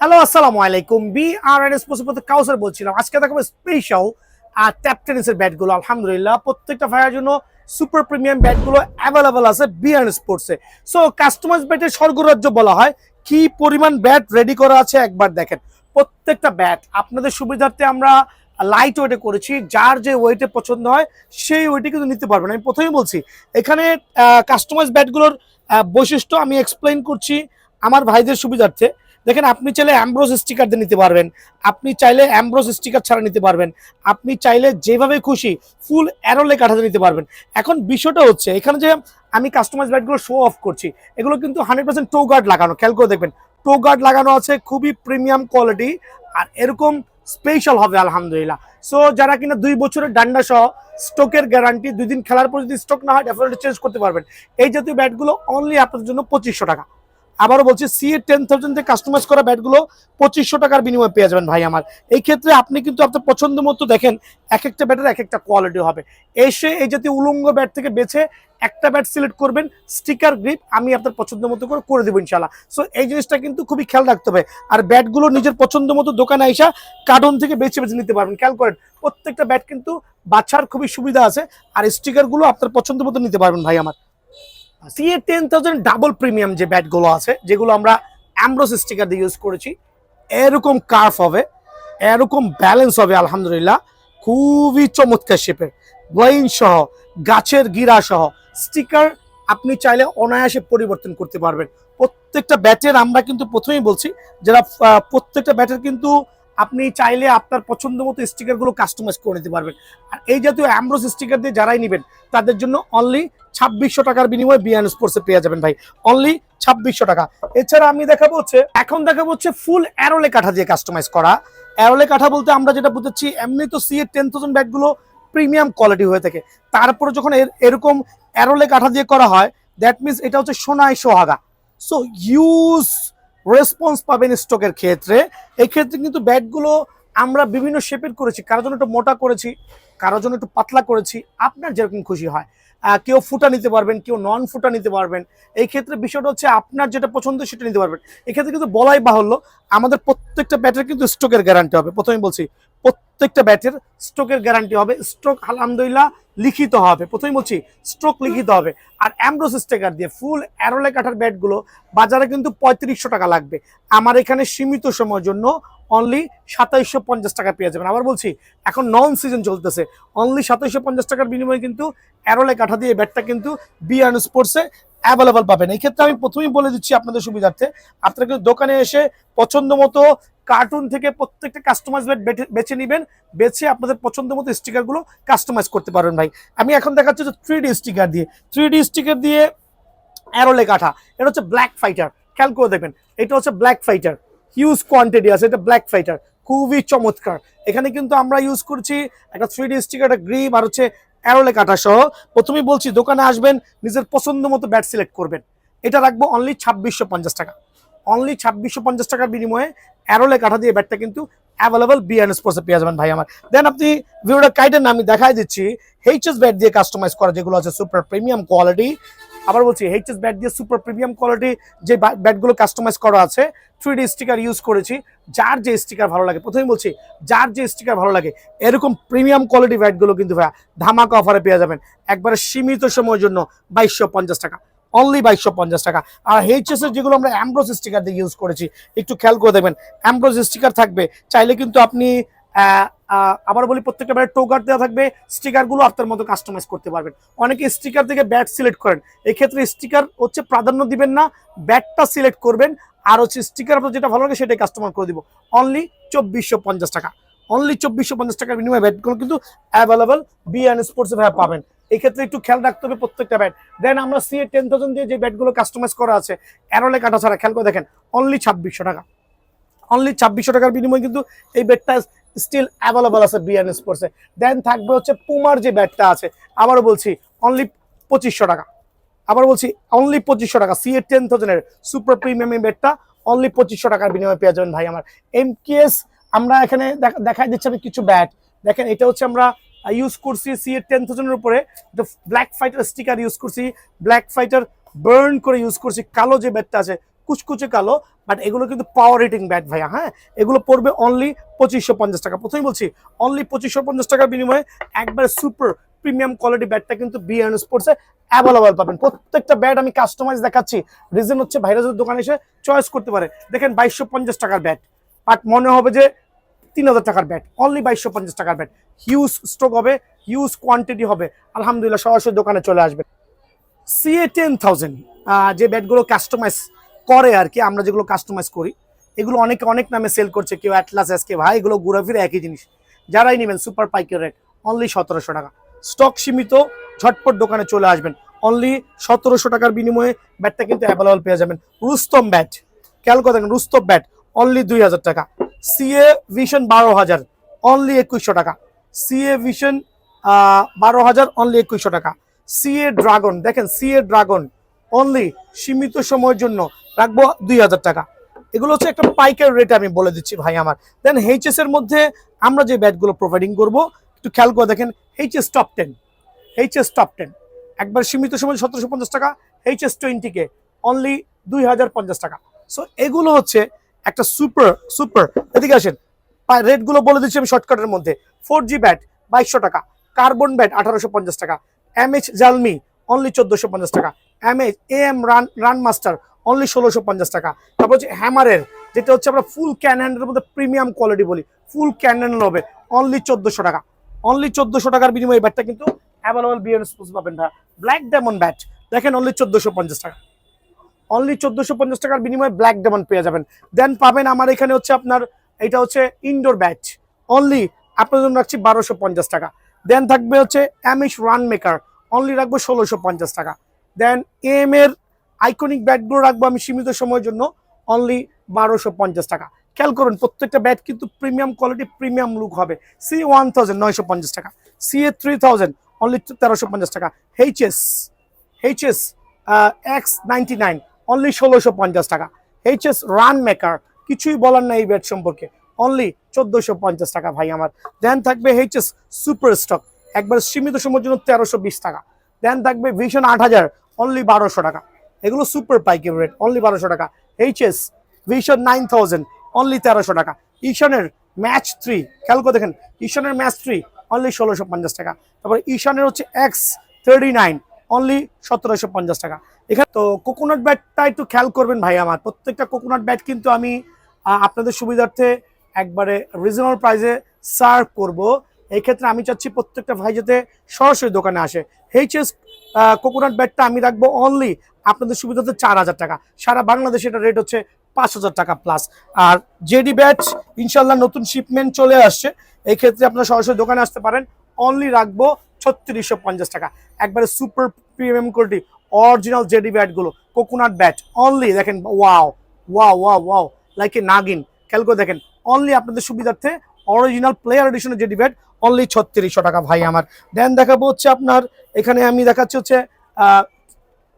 Hello, আসসালামু আলাইকুম। BRN sports কাউসার বলছিলাম। আজকে দেখাবো স্পেশাল ট্যাপ টেনিসের ব্যাটগুলো। আলহামদুলিল্লাহ প্রত্যেকটা ভাইয়ের জন্য সুপার প্রিমিয়াম ব্যাটগুলো অ্যাভেলেবল আছে বিআরএন স্পোর্টসে। সো কাস্টমাইজ ব্যাটের স্বর্গরাজ্য বলা হয়। কি পরিমাণ ব্যাট রেডি করা আছে একবার দেখেন। প্রত্যেকটা ব্যাট আপনাদের সুবিধার্থে আমরা লাইট ওয়েটে করেছি। যার যে ওয়েটে পছন্দ হয় সেই ওয়েটে কিন্তু নিতে পারবেন। আমি প্রথমেই বলছি এখানে কাস্টমাইজ ব্যাটগুলোর বৈশিষ্ট্য আমি এক্সপ্লেইন করছি আমার ভাইদের সুবিধার্থে। দেখেন, আপনি চাইলে অ্যামব্রোস স্টিকার দিয়ে নিতে পারবেন, আপনি চাইলে অ্যামব্রোস স্টিকার ছাড়া নিতে পারবেন, আপনি চাইলে যেভাবে খুশি ফুল অ্যারোলে কাঠাতে নিতে পারবেন। এখন বিষয়টা হচ্ছে এখানে যে আমি কাস্টমাইজ ব্যাটগুলো শো অফ করছি, এগুলো কিন্তু 100% টো গার্ড লাগানো। খেয়াল করে দেখবেন, টো গার্ড লাগানো আছে, খুবই প্রিমিয়াম কোয়ালিটি আর এরকম স্পেশাল হবে আলহামদুলিল্লাহ। সো যারা কিনা 2 বছরের ডান্ডা সহ স্টকের গ্যারান্টি, 2 দিন খেলার পর যদি স্টক না হয় ডেফিনেটলি চেঞ্জ করতে পারবেন। এই জাতীয় ব্যাটগুলো অনলি আপনাদের জন্য 2500 টাকা। আবারও বলছি, CA-10,000 থেকে কাস্টমাইজ করা ব্যাটগুলো 2500 টাকার বিনিময়ে পেয়ে যাবেন ভাই আমার। এই ক্ষেত্রে আপনি কিন্তু আপনার পছন্দ মতো দেখেন, এক একটা ব্যাটের এক একটা কোয়ালিটি হবে। এসে এই জাতীয় উলঙ্গ ব্যাট থেকে বেছে একটা ব্যাট সিলেক্ট করবেন, স্টিকার গ্রিপ আমি আপনার পছন্দ মতো করে দেবো ইনশাল্লাহ। সো এই জিনিসটা কিন্তু খুবই খেয়াল রাখতে হবে। আর ব্যাটগুলো নিজের পছন্দ মতো দোকানে আইসা কার্টন থেকে বেছে বেছে নিতে পারবেন। খেয়াল করেন, প্রত্যেকটা ব্যাট কিন্তু বাছার খুবই সুবিধা আছে। আর স্টিকারগুলো আপনার পছন্দ মতো নিতে পারবেন ভাই আমার। CA-10,000 ডাবল প্রিমিয়াম যে ব্যাটগুলো আছে, যেগুলো আমরা অ্যামব্রোস স্টিকার দিয়ে ইউজ করেছি, এরকম কার্ভ হবে, এরকম ব্যালেন্স হবে আলহামদুলিল্লাহ। খুবই চমৎকার শেপের, ব্লাইন সহ, গাছের গিরা সহ স্টিকার আপনি চাইলে অনায়াসে পরিবর্তন করতে পারবেন। প্রত্যেকটা ব্যাটের আমরা কিন্তু প্রথমেই বলছি, যারা প্রত্যেকটা ব্যাটের কিন্তু আপনি চাইলে আপনার পছন্দ মতো স্টিকারগুলো কাস্টমাইজ করে নিতে পারবেন। আর এই জাতীয় অ্যামব্রোস স্টিকার দিয়ে যারাই নেবেন তাদের জন্য অনলি 2600 টাকার বিনিময়ে বিআরএন স্পোর্টসে পেয়ে যাবেন ভাই, অনলি 2600 টাকা। এছাড়া আমি এখন দেখাবো হচ্ছে ফুল অ্যারোলে কাঠা দিয়ে কাস্টমাইজ করা। অ্যারোলে কাঠা বলতে আমরা যেটা বুঝেছি, এমনি তো CA-10,000 ব্যাটগুলো প্রিমিয়াম কোয়ালিটি হয়ে থাকে, তারপরে যখন এরকম অ্যারোলে কাঠা দিয়ে করা হয়, দ্যাট মিনস এটা হচ্ছে সোনায় সোহাগা। সো হিউজ রেসপন্স পাবেন স্টকের ক্ষেত্রে। এই ক্ষেত্রে কিন্তু ব্যাটগুলো আমরা বিভিন্ন শেপের করেছি, কারোর জন্য একটু মোটা করেছি, কারোর জন্য একটু পাতলা করেছি, আপনার যেরকম খুশি হয়। কেউ ফুটা নিতে পারবেন, কেউ নন ফুটা নিতে পারবেন। এই ক্ষেত্রে বিষয়টা হচ্ছে আপনার যেটা পছন্দ সেটা নিতে পারবেন। এক্ষেত্রে কিন্তু বলাই বাহুল্য, আমাদের প্রত্যেকটা ব্যাটের কিন্তু স্টকের গ্যারান্টি হবে। প্রথমে বলছি, প্রত্যেকটা ব্যাটের স্ট্রোকের গ্যারান্টি হবে। স্ট্রোক আলহামদুলিল্লাহ লিখিত হবে, প্রথমেই বলছি স্ট্রোক লিখিত হবে। আর অ্যামব্রোস স্টিকার দিয়ে ফুল অ্যারোলে কাঠার ব্যাটগুলো বাজারে কিন্তু 3500 টাকা লাগবে। আমার এখানে সীমিত সময়ের জন্য অনলি 2750 টাকা পেয়ে যাবেন। আবার বলছি, এখন নন সিজন চলতেছে, অনলি 2750 টাকার বিনিময়ে কিন্তু অ্যারোলে কাঠা দিয়ে ব্যাটটা কিন্তু বিআরএন স্পোর্টসে অ্যাভেলেবল পাবেন। এই ক্ষেত্রে আমি প্রথমেই বলে দিচ্ছি আপনাদের সুবিধার্থে, আপনারা কিন্তু দোকানে এসে পছন্দ মতো কার্টুন থেকে প্রত্যেকটা কাস্টমাইজ বেছে নেবেন, বেছে আপনাদের পছন্দ মতো স্টিকারগুলো কাস্টমাইজ করতে পারবেন ভাই। আমি এখন দেখাচ্ছি যে 3D স্টিকার দিয়ে, 3D স্টিকার দিয়ে অ্যারোলে কাঠা। এটা হচ্ছে ব্ল্যাক ফাইটার, খেয়াল করে দেখবেন, এটা হচ্ছে ব্ল্যাক ফাইটার, হিউজ কোয়ান্টিটি আছে, এটা ব্ল্যাক ফাইটার, খুবই চমৎকার। এখানে কিন্তু আমরা ইউজ করছি একটা 3D স্টিকার, একটা গ্রিপ আর হচ্ছে অ্যারোলে কাঠা সহ। প্রথমেই বলছি, দোকানে আসবেন, নিজের পছন্দ মতো ব্যাট সিলেক্ট করবেন। এটা রাখবো অনলি 2650 টাকা, অনলি 2650 টাকার বিনিময়ে অ্যারোলে কাঠা দিয়ে ব্যাটটা কিন্তু অ্যাভেলেবল বিআরএন স্পোর্টসে পেয়ে যাবেন ভাই আমার। দেন আপনি ভিডিওটা কাইটেন না, আমি দেখাই দিচ্ছি এইচএস ব্যাট দিয়ে কাস্টমাইজ করা, যেগুলো আছে সুপার প্রিমিয়াম কোয়ালিটি। আবার বলছি, এইচএস ব্যাট দিয়ে সুপার প্রিমিয়াম কোয়ালিটি যে ব্যাটগুলো কাস্টমাইজ করা আছে, 3D স্টিকার ইউজ করেছি। যার যে স্টিকার ভালো লাগে, প্রথমেই বলছি, যার যে স্টিকার ভালো লাগে, এরকম প্রিমিয়াম কোয়ালিটি ব্যাটগুলো কিন্তু ভাই ধামাকা অফারে পেয়ে যাবেন একবারে সীমিত সময়ের জন্য 2250 টাকা, অনলি 2250 টাকা। আর এইচএস এর যেগুলো আমরা অ্যামব্রোস স্টিকার দিয়ে ইউজ করেছি, একটু খেয়াল করে দেবেন, অ্যামব্রোস স্টিকার থাকবে। চাইলে কিন্তু আপনি আবার বলি, প্রত্যেকটা ব্যাট টোকার দেওয়া থাকবে, স্টিকারগুলো আপনার মতো কাস্টমাইজ করতে পারবেন। অনেকে স্টিকার থেকে ব্যাট সিলেক্ট করেন, এক্ষেত্রে স্টিকার হচ্ছে প্রাধান্য দিবেন না, ব্যাটটা সিলেক্ট করবেন। আর হচ্ছে স্টিকার আপনার যেটা ভালো লাগে সেটাই কাস্টমার করে দিব, অনলি 2450 টাকা, অনলি 2450 টাকার বিনিময়ে ব্যাটগুলো কিন্তু অ্যাভেলেবল বিআরএন স্পোর্টসে ভাই পাবেন। এই ক্ষেত্রে একটু খেয়াল রাখতে হবে প্রত্যেকটা ব্যাট। দেন আমরা CA-10,000 দিয়ে যে ব্যাটগুলো কাস্টমাইজ করা আছে অ্যারোলে কাটা ছাড়া, খেয়াল করে দেখেন, অনলি 2600 টাকা, অনলি 2600 টাকার বিনিময়ে কিন্তু এই ব্যাটটা স্টিল অ্যাভেলেবল আছে বিআরএন স্পোর্টসে। দেন থাকবে হচ্ছে পুমার যে ব্যাটটা আছে, আবারও বলছি অনলি 2500 টাকা, আবার বলছি অনলি 2500 টাকা। CA-10,000 এর সুপার প্রিমিয়াম ব্যাটটা অনলি 2500 টাকার বিনিময়ে পেয়ে যাবেন ভাই আমার। এমকেএস আমরা এখানে দেখাই দিচ্ছি আমি কিছু ব্যাট। দেখেন, এটা হচ্ছে আমরা ইউজ করছি CA-10,000 এর উপরে ব্ল্যাক ফাইটার স্টিকার ইউজ করছি, ব্ল্যাক ফাইটার বার্ন করে ইউজ করছি। কালো যে ব্যাটটা আছে কুচকুচে কালো, বাট এগুলো কিন্তু পাওয়ার রেটিং ব্যাট ভাইয়া। হ্যাঁ, এগুলো পড়বে অনলি 2550 টাকা। প্রথমেই বলছি অনলি 2550 টাকার বিনিময়ে একবারে সুপার প্রিমিয়াম কোয়ালিটি ব্যাটটা কিন্তু বিএন স্পোর্টসে অ্যাভেলেবল পাবেন। প্রত্যেকটা ব্যাট আমি কাস্টমাইজ দেখাচ্ছি, রিজন হচ্ছে ভাইরা যদি দোকানে এসে চয়েস করতে পারে। দেখেন 2250 টাকার ব্যাট, বাট মনে হবে যে 3000 টাকার ব্যাট, অনলি 2250 টাকার ব্যাট। হিউজ স্টক হবে, হিউজ কোয়ান্টিটি হবে, আলহামদুলিল্লাহ সরাসরি দোকানে চলে আসবে। সিএ 10000 যে ব্যাটগুলো কাস্টমাইজ করে আর কি, আমরা যেগুলো কাস্টমাইজ করি এগুলো অনেকে অনেক নামে সেল করছে, কেউ অ্যাটলাস এসকে, ভাই এগুলো ঘুরাফিরে একই জিনিস। যারাই নেবেন সুপার পাইকারি রেট অনলি 1700 টাকা। স্টক সীমিত, ঝটপট দোকানে চলে আসবেন। অনলি 1700 টাকার বিনিময়ে ব্যাটটা কিন্তু অ্যাভেলেবল পেয়ে যাবেন। রুস্তম ব্যাট, খেয়াল করে দেখেন, রুস্তম ব্যাট অনলি 2000 টাকা। সিএ ভিশন 12000 অনলি 2100 টাকা। সিএ ভিশন 12000 অনলি 2100 টাকা। সিএ ড্রাগন দেখেন, সিএ ড্রাগন অনলি সীমিত সময়ের জন্য রাখবো 2000 টাকা। এগুলো হচ্ছে একটা পাইকারি রেটে আমি বলে দিচ্ছি ভাই আমার। দেন এইচএস এর মধ্যে আমরা যে ব্যাটগুলো প্রোভাইডিং করব একটু খেয়াল করে দেখেন। এইচএস টপ 10, এইচএস টপ 10 একবার সীমিত সময় 1750 টাকা। এইচএস 20K অনলি 2050 টাকা। সো এগুলো হচ্ছে একটা সুপার সুপার। এদিকে আসেন, রেটগুলো বলে দিচ্ছি আমি শর্টকাটের মধ্যে। 4G ব্যাট 2200 টাকা, কার্বন ব্যাট 1850 টাকা, এমএইচ জালমি অনলি 1450 টাকা, MH AM run master only 1650 টাকা। তারপর হচ্ছে হ্যামারের, যেটা হচ্ছে আমরা ফুল ক্যান হ্যান্ডেলের মধ্যে প্রিমিয়াম কোয়ালিটি বলি, ফুল ক্যান হ্যান্ডেল হবে অনলি 1400 টাকা। অনলি 1400 টাকার বিনিময়ে ব্যাটটা কিন্তু অ্যাভেলেবল বিএন স্পোর্টস পাবেন ভাই। ব্ল্যাক ডায়মন্ড ব্যাট দেখেন অনলি 1450 টাকা। অনলি 1450 টাকার বিনিময়ে ব্ল্যাক ডায়মন্ড পেয়ে যাবেন। দেন পাবেন আমার এখানে হচ্ছে আপনার, এটা হচ্ছে ইনডোর ব্যাট, অনলি আপনার জন্য রাখছি 1250 টাকা। দেন থাকবে হচ্ছে অ্যামিশ রান মেকার, অনলি রাখবো 1650 টাকা। দেন এম এর আইকনিক ব্যাটগুলো রাখবো আমি সীমিত সময়ের জন্য অনলি 1250 টাকা। খেয়াল করুন প্রত্যেকটা ব্যাট কিন্তু প্রিমিয়াম কোয়ালিটি, প্রিমিয়াম লুক হবে। সি 1000 950 টাকা, সি এ 3000 অনলি 1350 টাকা। এইচএস এইচএস X99 অনলি 1650 টাকা। এইচএস রান মেকার কিছুই বলার নাই এই ব্যাট সম্পর্কে, অনলি 1450 টাকা ভাই আমার। দেন থাকবে এইচএস সুপার স্টক একবার সীমিত সময়ের জন্য 1320 টাকা। দেন থাকবে ভিশন 8000 অনলি 1200 টাকা। এগুলো সুপার পাইকারি রেট অনলি 1200 টাকা। এইচএস ভিশন 9000 অনলি 1300 টাকা। ঈশানের ম্যাচ 3 খেয়াল করে দেখেন, ঈশানের ম্যাচ 3 অনলি 1650 টাকা। তারপর ঈশানের হচ্ছে X39 অনলি 1750 টাকা। এখানে তো কোকোনাট ব্যাটটা একটু খেয়াল করবেন ভাই আমার। প্রত্যেকটা কোকোনাট ব্যাট কিন্তু আমি আপনাদের সুবিধার্থে একবারে রিজনেবল প্রাইসে সার্ভ করব। এই ক্ষেত্রে আমি চাচ্ছি প্রত্যেকটা ভাই যাতে সরাসরি দোকানে আসে। এইচএস কোকোনাট ব্যাটটা আমি রাখবো অনলি আপনাদের সুবিধাতে 4000 টাকা। সারা বাংলাদেশে এটা রেট হচ্ছে 5000 টাকা প্লাস। আর জেডি ব্যাট ইনশাল্লাহ নতুন শিপমেন্ট চলে আসছে, এই ক্ষেত্রে আপনারা সরাসরি দোকানে আসতে পারেন। অনলি রাখবো 3650 টাকা। একবারে super premium quality original JD ব্যাটগুলো, কোকোনাট ব্যাট অনলি দেখেন, wow wow wow wow, like a নাগিন। খেয়াল করে দেখেন, অনলি আপনাদের সুবিধার্থে অরিজিনাল প্লেয়ার এডিশনের জেডি ব্যাট অনলি 3600 টাকা ভাই আমার। দেন দেখাবো হচ্ছে আপনার, এখানে আমি দেখাচ্ছি হচ্ছে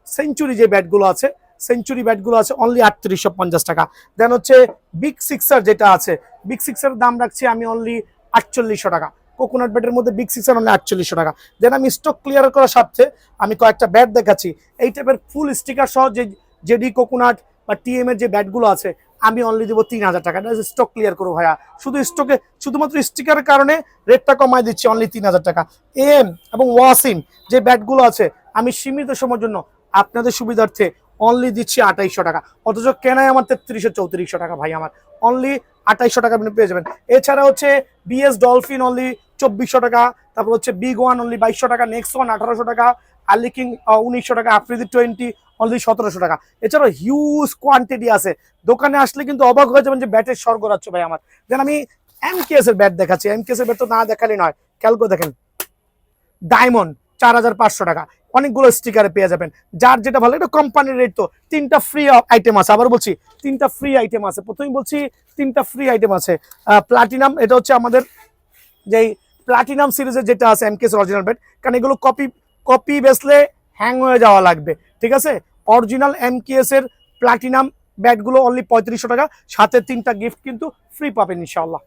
সেঞ্চুরি যে ব্যাটগুলো আছে, সেঞ্চুরি ব্যাটগুলো আছে অনলি 3850 টাকা। দেন হচ্ছে বিগ সিক্সার যেটা আছে, বিগ সিক্সার দাম রাখছি আমি অনলি 4800 টাকা। কোকোনাট ব্যাটের মধ্যে বিগ সিক্সার অনলি 4800 টাকা। দেন আমি স্টক ক্লিয়ার করার সাথে আমি কয়েকটা ব্যাট দেখাচ্ছি এই টাইপের ফুল স্টিকার সহ, যে জেডি কোকোনাট বা টিএম এর যে ব্যাটগুলো আছে আমি অনলি দেবো 3000 টাকা। স্টক ক্লিয়ার করবো ভাইয়া, শুধু স্টকে শুধুমাত্র স্টিকারের কারণে রেটটা কমায় দিচ্ছি অনলি 3000 টাকা। এম এবং ওয়াসিম যে ব্যাটগুলো আছে আমি সীমিত সময়ের জন্য আপনাদের সুবিধার্থে অনলি দিচ্ছি 2800 টাকা। অথচ কেনায় আমার 3300 টাকা ভাই আমার, অনলি 2800 টাকা আপনি পেয়ে যাবেন। এছাড়া হচ্ছে বিএস ডলফিন অনলি 2400 টাকা। তারপর হচ্ছে বিগ ওয়ান অনলি 2200 টাকা, নেক্সট ওয়ান 1800 টাকা, আর্লি কিং 1900 টাকা, আফ্রিদি 20 অনলি 1700 টাকা। এছাড়াও হিউজ কোয়ান্টিটি আছে, দোকানে আসলে কিন্তু অবাক হয়ে যাবেন যে ব্যাটের স্বর্গরাজ্য ভাই আমার। দেন আমি এমকেএস এর ব্যাট দেখাচ্ছি, এমকেএস এর ব্যাট তো না দেখালে নয়। খেয়াল করে দেখেন, ডায়মন্ড 4500 টাকা, অনেকগুলো স্টিকারে পেয়ে যাবেন। যার যেটা ভালো, এটা কোম্পানির রেট। তো 3টা ফ্রি আইটেম আছে, আবার বলছি 3টা ফ্রি আইটেম আছে। প্রথমেই বলছি 3টা ফ্রি আইটেম আছে। প্লাটিনাম, এটা হচ্ছে আমাদের যেই প্লাটিনাম সিরিজের যেটা আছে এমকেএস অরিজিনাল ব্যাট, কারণ এগুলো কপি কপি বেসলে হ্যাং হয়ে যাওয়া লাগবে, ঠিক আছে। অরিজিনাল এমকেএস এর প্লাটিনাম ব্যাটগুলো অনলি 3500 টাকা, সাথে 3টা গিফট কিন্তু ফ্রি পাবেন ইনশাআল্লাহ।